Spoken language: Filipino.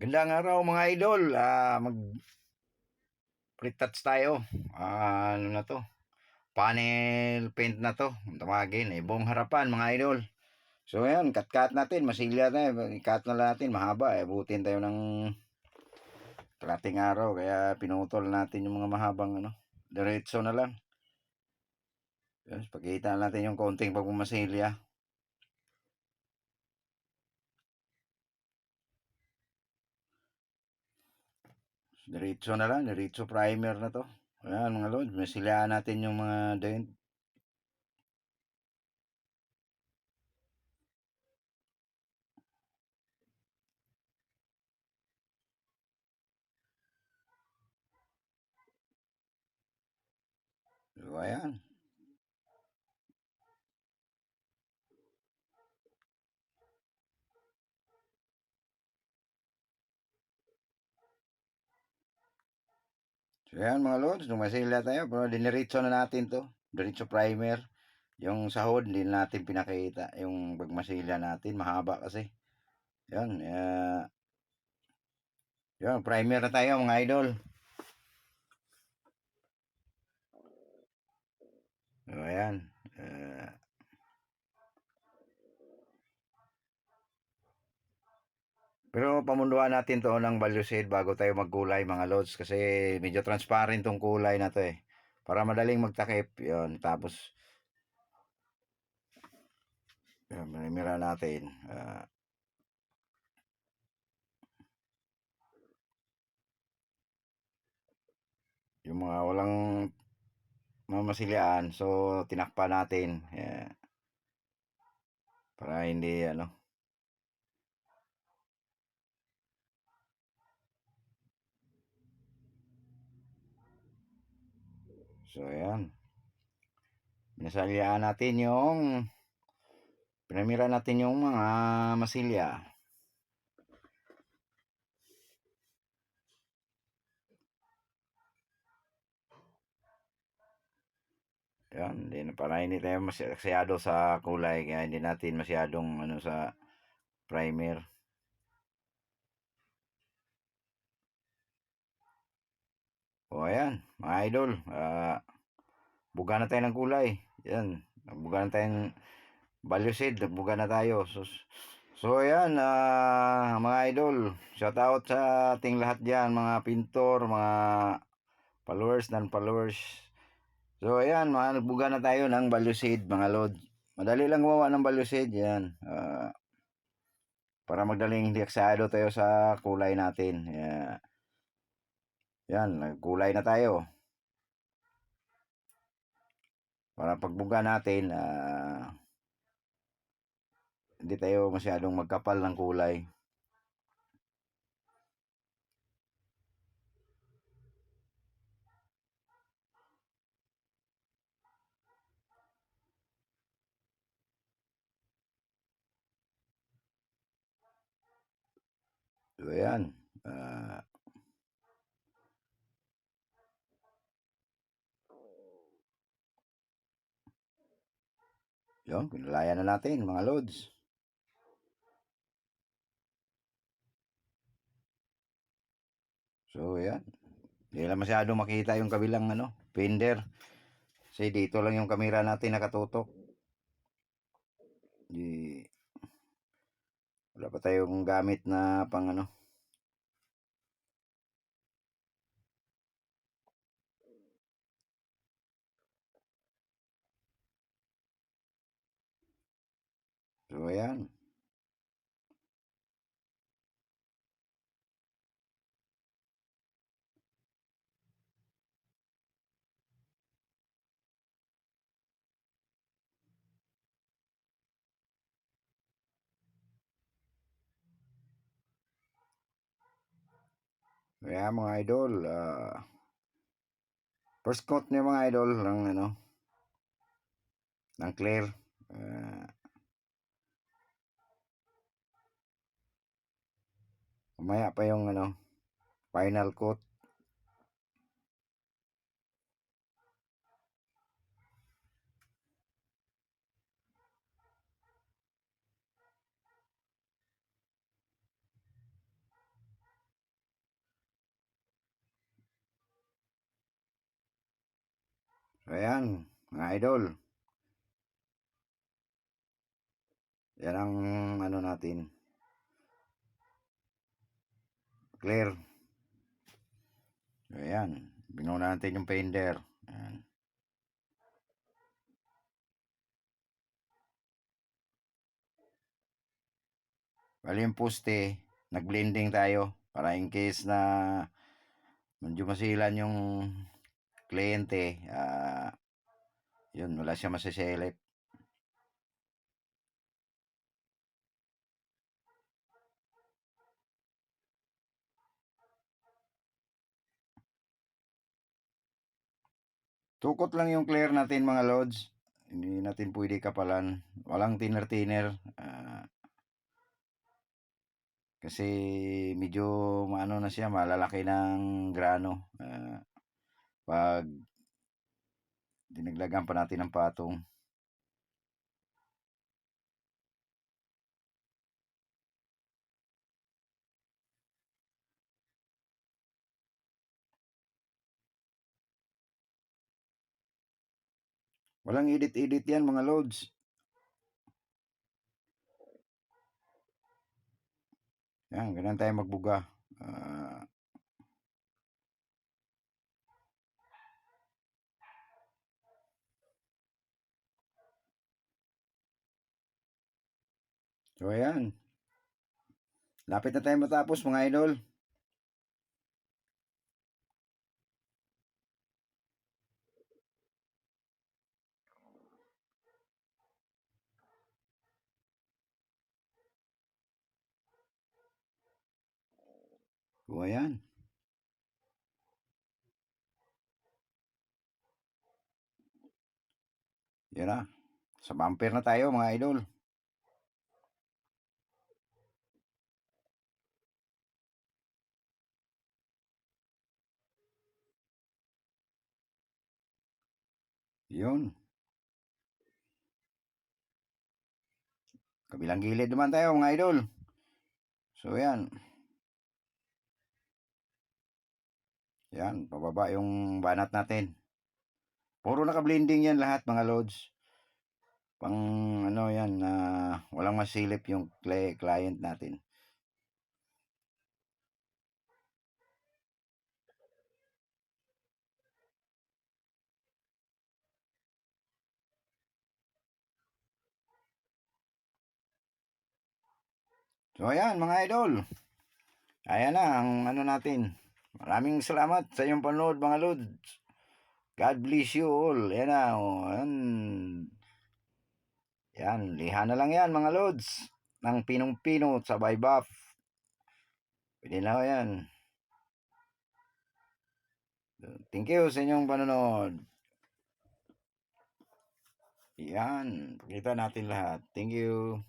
Gandang araw mga idol. Mag-retouch tayo. Ano na to? Panel paint na to. Kung tawagin, buong harapan mga idol. So ayan, cut natin. Masilya tayo. I-cut na natin. Mahaba. Butin tayo ng kalating araw. Kaya pinutol natin yung mga mahabang diretso na lang. Yes, pakita natin yung konting pagmamasilya. Diretso na lang. Diretso primer na to. Ayan mga lord. Masilyaan natin yung mga dent. So ayan. So yan mga lods, dumasilya tayo pero diniritso na natin to. Diretso primer. Yung sahod hindi natin pinakita. Yung pagmasilya natin mahaba kasi. Yan, yan primer na tayo mga idol. So ayan. Pero pamunduan natin to ng balusid bago tayo magkulay mga lods kasi medyo transparent tong kulay na to para madaling magtakip. Yan, tapos yan, mira natin. Yung mga walang mamasilyaan, so tinakpan natin. Para hindi So ayan. Pinasalyaan natin pinamira natin yung mga masilya. Yan, para hindi tayo masyado sa kulay kaya hindi natin masyadong sa primer. O ayan, mga idol, buga na tayo ng kulay. Yan, buga na tayong balusid, buga na tayo. So ayan, mga idol, shout out sa ating lahat dyan, mga pintor, mga followers, non-followers. So ayan, mga nagbuga na tayo ng balusid, mga lod. Madali lang gumawa ng balusid, yan. Para magdaling diaksado tayo sa kulay natin. Yan, nagkulay na tayo. Para pagbuga natin, hindi tayo masyadong magkapal ng kulay. So ayan, yun, pinalayan na natin mga lods. So ayan, hindi lang masyado makita yung kabilang fender. Kasi dito lang yung kamera natin nakatutok. Di, wala pa tayong gamit na pang So ayan. Kaya mga idol, first coat niya mga idol ng ng clear. Mamaya pa yung final coat. Ayan, mga idol. Yan ang ano natin. Clear. Ayan. Binuo natin yung painter. Ayan. Bali yung poste, nag-blending tayo para in case na medyo masilan yung kliyente, yun, wala siya masiselect. Tukot lang yung clear natin mga lods. Hindi natin pwede kapalan. Walang thinner-thinner. Kasi medyo maano na siya, malalaki ng grano. Pag dinaglagan pa natin ng patong. Walang edit-edit yan mga loads. Yan, ganyan tayo magbuga. So ayan. Lapit na tayo matapos mga idol. So ayan. Yan na. Sa bumper na tayo mga idol. Yun. Kabilang gilid naman tayo mga idol. So yan. Yan, pababa yung banat natin. Puro naka-blending yan lahat mga loads. Pang ano yan, walang masilip yung client natin. So ayan mga idol. Ayan na ang ano natin. Maraming salamat sa iyong panood mga lods. God bless you all. Ayan na. Oh, ayan. Yan, liha na lang yan mga lods. Ng pinong-pino sa buff. Pwede na ho yan. Thank you sa inyong panonood. Yan, pakita natin lahat. Thank you.